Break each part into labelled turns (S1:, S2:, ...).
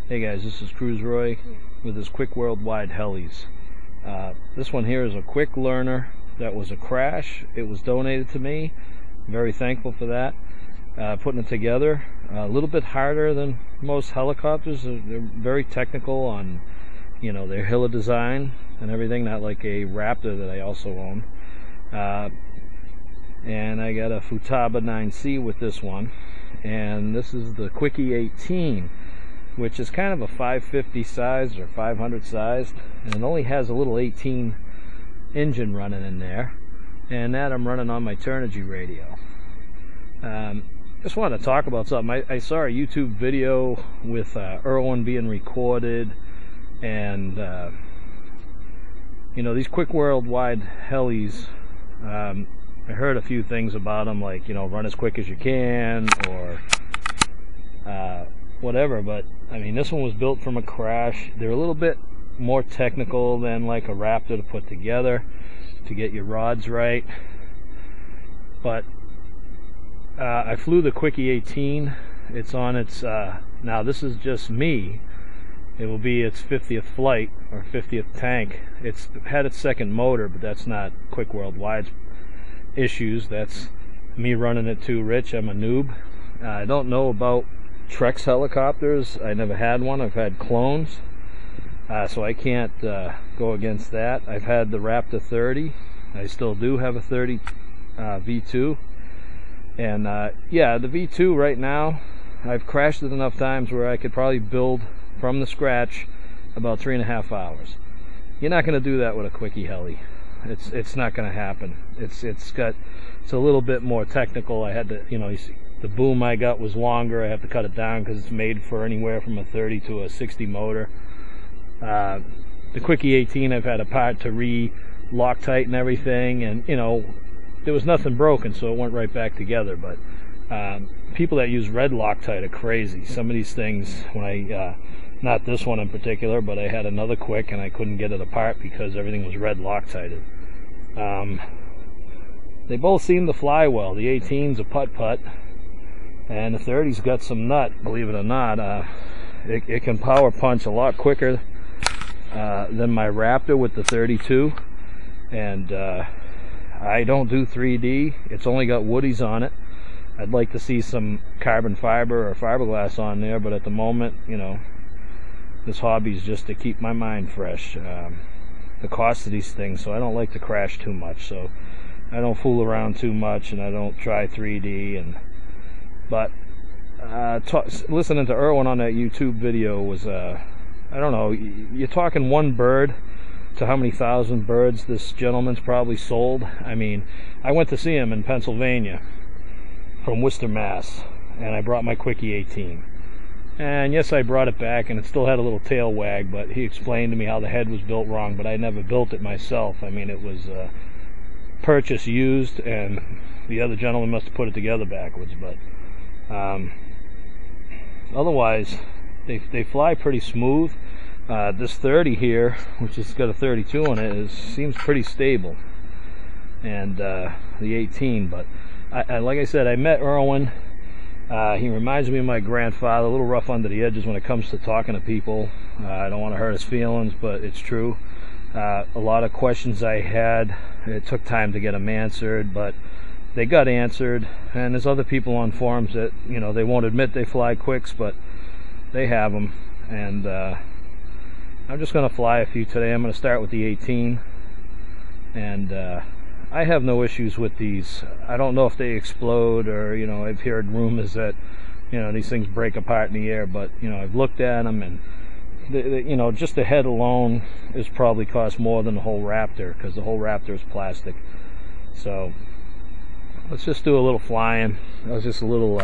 S1: Hey guys, this is Cruise Roy with this QuickWorldWide helis. This one here is a quick learner that was a crash. It was donated to me. Very thankful for that. Putting it together, a little bit harder than most helicopters. They're very technical on, their heli design and everything, not like a Raptor that I also own. And I got a Futaba 9C with this one, and this is the Quickie 18, which is kind of a 550 size or 500 sized, and it only has a little 18 engine running in there, and that I'm running on my Turnigy radio. Just wanted to talk about something. I saw a YouTube video with Irwin being recorded, and these QuickWorldWide helis, I heard a few things about them, like run as quick as you can or whatever, but I mean, this one was built from a crash. They're a little bit more technical than like a Raptor to put together to get your rods right, but I flew the Quickie 18. It's on its now this is just me, it will be its 50th flight or 50th tank. It's had its second motor, but that's not QuickWorldWide's issues. That's me running it too rich. I'm a noob. I don't know about Trex helicopters. I never had one. I've had clones, so I can't go against that. I've had the Raptor 30. I still do have a 30 V2, and yeah, the V2 right now, I've crashed it enough times where I could probably build from the scratch about 3.5 hours. You're not going to do that with a Quickie heli. It's not going to happen. It's a little bit more technical. I had to, you see, the boom I got was longer. I have to cut it down because it's made for anywhere from a 30 to a 60 motor. The Quickie 18, I've had a part to re-Loctite and everything, and there was nothing broken, so it went right back together. But people that use red Loctite are crazy. Some of these things, when I not this one in particular, but I had another Quick and I couldn't get it apart because everything was red Loctited. They both seem to fly well. The 18's a putt-putt, and the 30's got some nut, believe it or not. It can power punch a lot quicker than my Raptor with the 32, and I don't do 3D. It's only got woodies on it. I'd like to see some carbon fiber or fiberglass on there, but at the moment, this hobby is just to keep my mind fresh. The cost of these things, so I don't like to crash too much, so I don't fool around too much, and I don't try 3D. But listening to Irwin on that YouTube video was, I don't know, you're talking one bird to how many thousand birds this gentleman's probably sold. I mean, I went to see him in Pennsylvania from Worcester, Mass, and I brought my Quickie 18. And yes, I brought it back, and it still had a little tail wag, but he explained to me how the head was built wrong, but I never built it myself. I mean, it was purchased used, and the other gentleman must have put it together backwards. But otherwise, they fly pretty smooth. This 30 here, which has got a 32 on it, seems pretty stable. And the 18, but like I said, I met Irwin. He reminds me of my grandfather, a little rough under the edges when it comes to talking to people. I don't want to hurt his feelings, but it's true. A lot of questions I had, it took time to get them answered, but they got answered. And there's other people on forums that, they won't admit they fly quicks, but they have them. And I'm just going to fly a few today. I'm going to start with the 18. And I have no issues with these. I don't know if they explode, or I've heard rumors that these things break apart in the air, but I've looked at them, and just the head alone is probably cost more than the whole Raptor, because the whole Raptor is plastic. So let's just do a little flying. That was just a little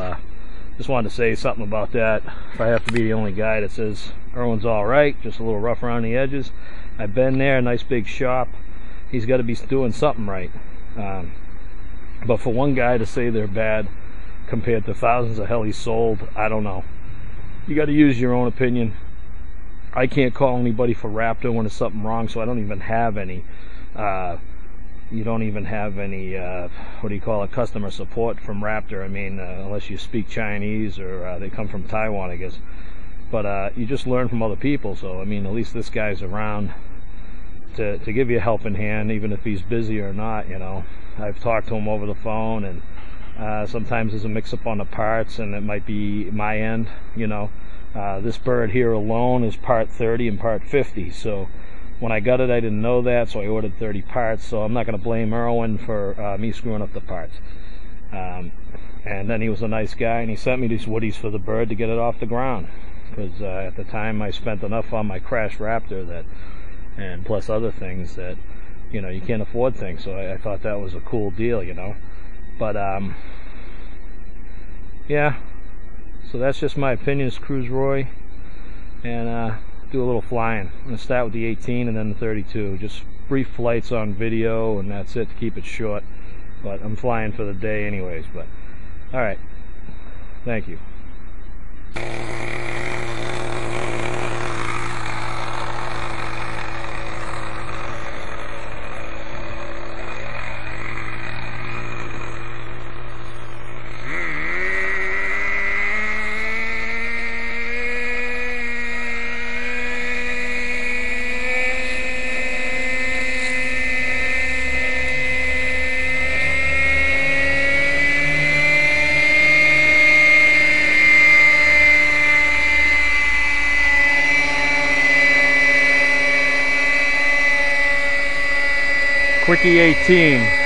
S1: just wanted to say something about that. If I have to be the only guy that says Irwin's all right, just a little rough around the edges. I've been there, nice big shop. He's got to be doing something right. But for one guy to say they're bad compared to thousands of helis sold, I don't know. You got to use your own opinion. I can't call anybody for Raptor when there's something wrong, so I don't even have any. You don't even have any, what do you call it, customer support from Raptor. I mean, unless you speak Chinese or they come from Taiwan, I guess. But you just learn from other people. So I mean, at least this guy's around to give you a helping hand, even if he's busy or not. You know, I've talked to him over the phone, and sometimes there's a mix-up on the parts, and it might be my end. You know, this bird here alone is part 30 and part 50. So when I got it, I didn't know that, so I ordered 30 parts. So I'm not going to blame Irwin for me screwing up the parts. And then he was a nice guy, and he sent me these woodies for the bird to get it off the ground. Because at the time I spent enough on my crash Raptor that, and plus other things that, you know, you can't afford things. So I thought that was a cool deal, you know. But yeah. So that's just my opinion as Cruise Roy, and do a little flying. I'm going to start with the 18 and then the 32. Just brief flights on video, and that's it to keep it short. But I'm flying for the day anyways. But alright, thank you. Quickie 18.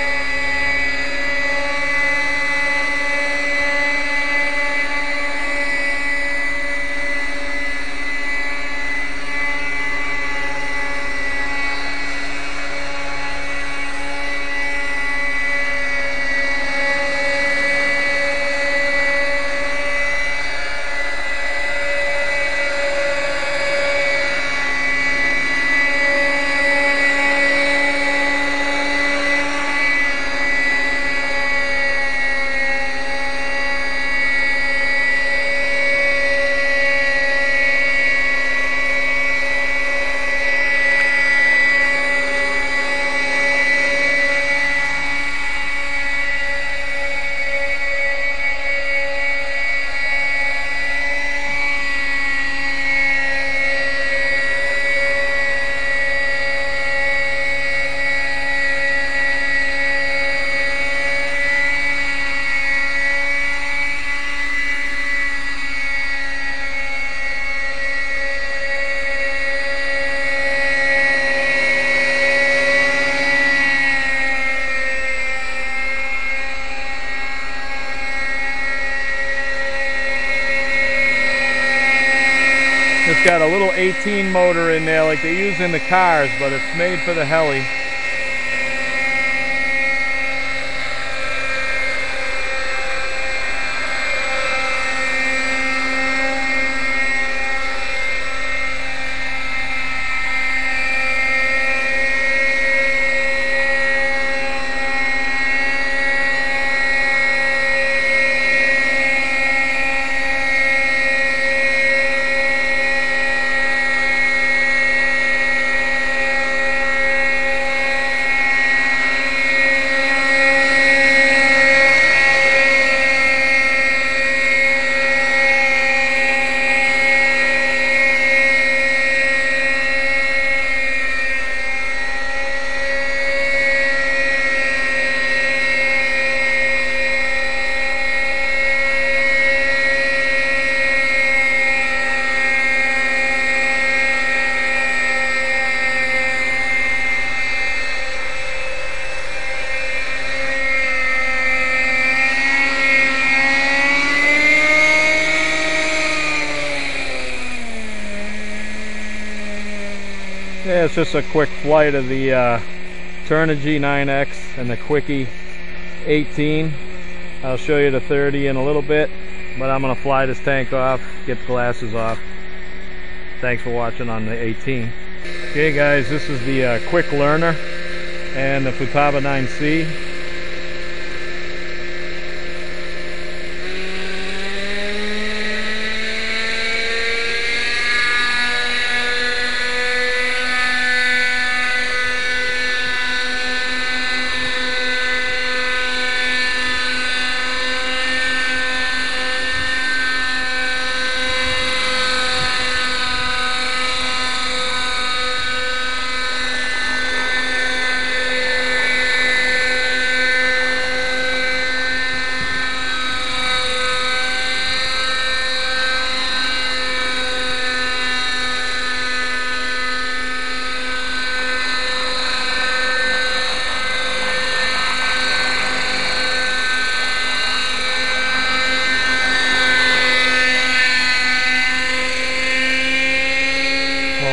S1: It's got a little 18 motor in there like they use in the cars, but it's made for the heli. Yeah, it's just a quick flight of the Turnigy 9X and the Quickie 18. I'll show you the 30 in a little bit, but I'm going to fly this tank off, get the glasses off. Thanks for watching on the 18. Okay guys, this is the Quick Learner and the Futaba 9C.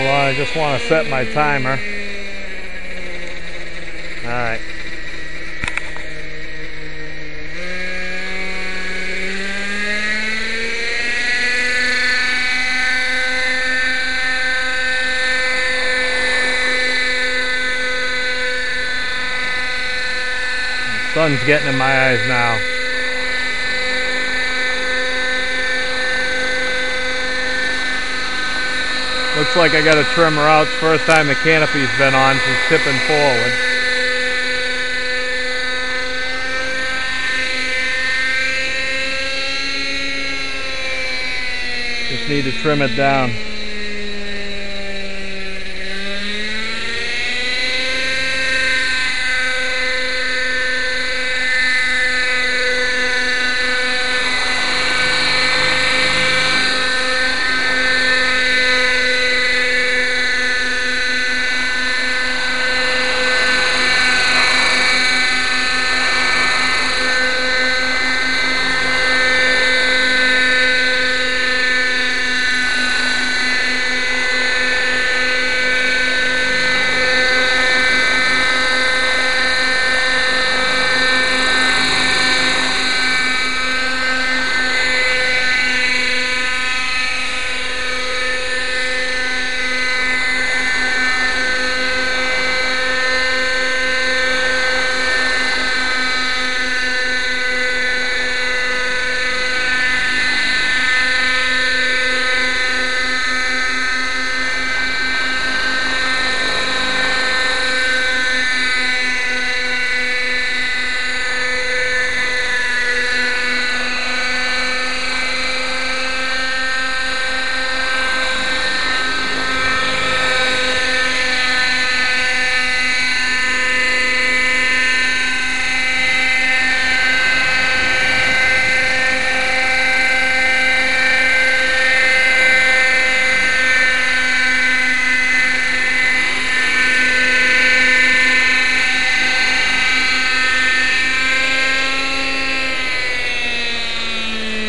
S1: Hold on, I just want to set my timer. Alright. The sun's getting in my eyes now. Looks like I got to trim her out. It's the first time the canopy's been on. She's tipping forward. Just need to trim it down.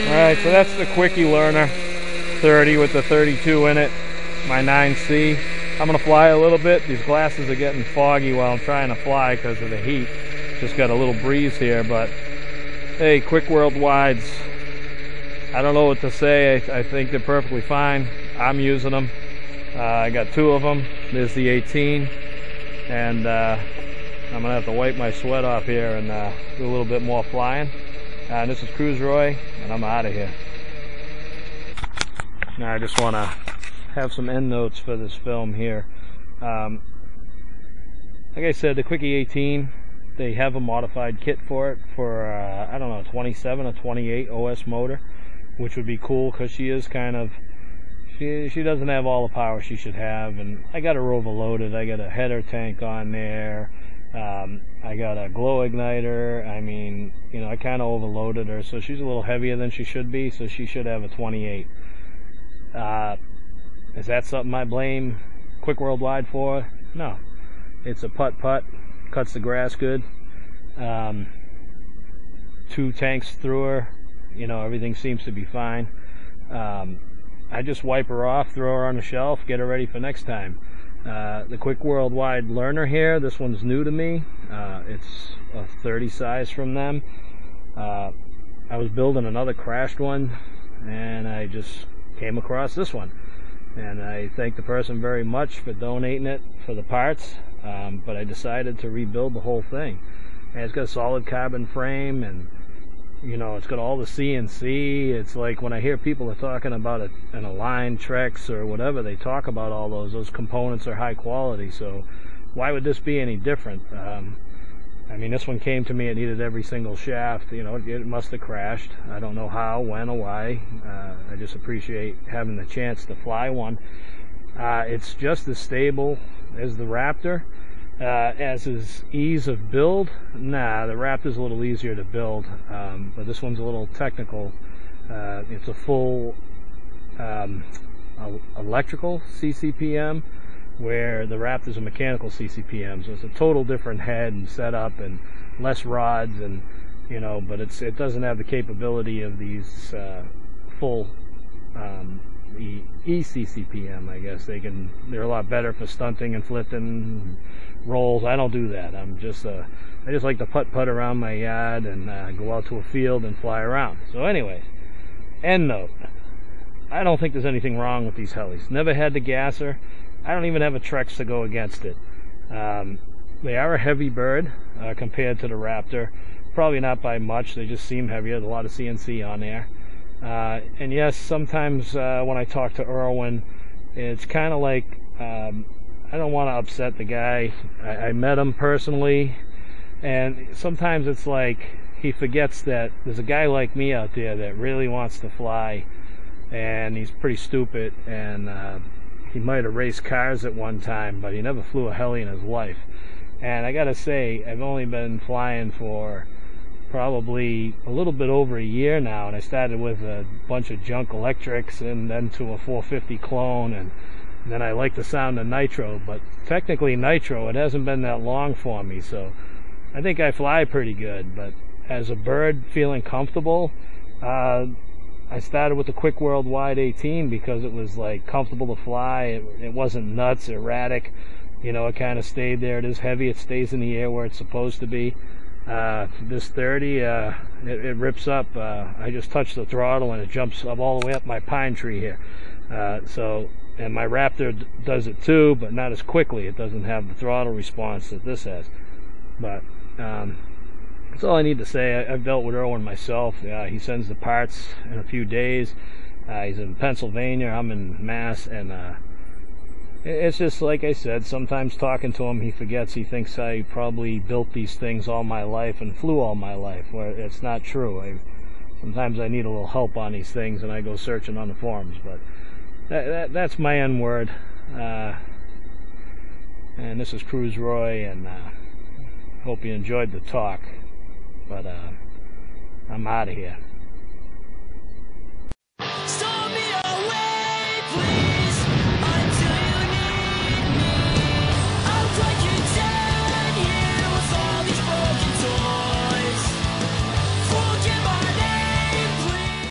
S1: Alright, so that's the Quickie Learner 30 with the 32 in it, my 9C. I'm going to fly a little bit. These glasses are getting foggy while I'm trying to fly because of the heat. Just got a little breeze here, but hey, QuickWorldWides, I don't know what to say. I think they're perfectly fine. I'm using them. I got two of them. There's the 18, and I'm going to have to wipe my sweat off here and do a little bit more flying. This is Cruise Roy, and I'm out of here. Now I just want to have some end notes for this film here. Like I said, the Quickie 18, they have a modified kit for it for, I don't know, 27 or 28 OS motor, which would be cool because she is kind of, she doesn't have all the power she should have, and I got her overloaded. I got a header tank on there. I got a glow igniter. I mean, you know, I kind of overloaded her, so she's a little heavier than she should be, so she should have a 28. Is that something I blame QuickWorldWide for? No. It's a putt-putt, cuts the grass good. 2 tanks through her, you know, everything seems to be fine. I just wipe her off, throw her on the shelf, get her ready for next time. The QuickWorldWide Learner here, this one's new to me. It's a 30 size from them. I was building another crashed one, and I just came across this one. And I thank the person very much for donating it for the parts, but I decided to rebuild the whole thing. And it's got a solid carbon frame, and you know, it's got all the CNC. It's like when I hear people are talking about it in Align, Trex, or whatever, they talk about all those components are high quality, so why would this be any different? I mean, this one came to me, it needed every single shaft. You know, it must have crashed. I don't know how, when, or why. I just appreciate having the chance to fly one. It's just as stable as the Raptor. As is ease of build, nah, the Raptor's a little easier to build, but this one's a little technical. It's a full electrical CCPM, where the Raptor's a mechanical CCPM, so it's a total different head and setup and less rods, and you know, but it doesn't have the capability of these full ECCPM, I guess. They're a lot better for stunting and flipping rolls. I don't do that. I just like to putt around my yard and go out to a field and fly around. So anyways, end note. I don't think there's anything wrong with these helis. Never had the gasser. I don't even have a Trex to go against it. They are a heavy bird compared to the Raptor. Probably not by much. They just seem heavier. There's a lot of CNC on there. And yes, sometimes when I talk to Irwin, it's kind of like, I don't want to upset the guy. I met him personally, and sometimes it's like he forgets that there's a guy like me out there that really wants to fly, and he's pretty stupid, and he might have raced cars at one time, but he never flew a heli in his life. And I gotta say, I've only been flying for probably a little bit over a year now, and I started with a bunch of junk electrics and then to a 450 clone, and then I like the sound of nitro. But technically nitro, it hasn't been that long for me, so I think I fly pretty good. But as a bird feeling comfortable, I started with the QuickWorldWide 18 because it was like comfortable to fly. It wasn't nuts, erratic, you know. It kind of stayed there. It is heavy. It stays in the air where it's supposed to be. This 30, it rips up. I just touch the throttle and it jumps up all the way up my pine tree here. And my Raptor does it too, but not as quickly. It doesn't have the throttle response that this has. But that's all I need to say. I've dealt with Irwin myself. He sends the parts in a few days. He's in Pennsylvania. I'm in Mass, and it's just like I said, sometimes talking to him, he forgets. He thinks I probably built these things all my life and flew all my life, where it's not true. Sometimes I need a little help on these things, and I go searching on the forums. But that's my N word. And this is Cruise Roy, and hope you enjoyed the talk. But I'm out of here.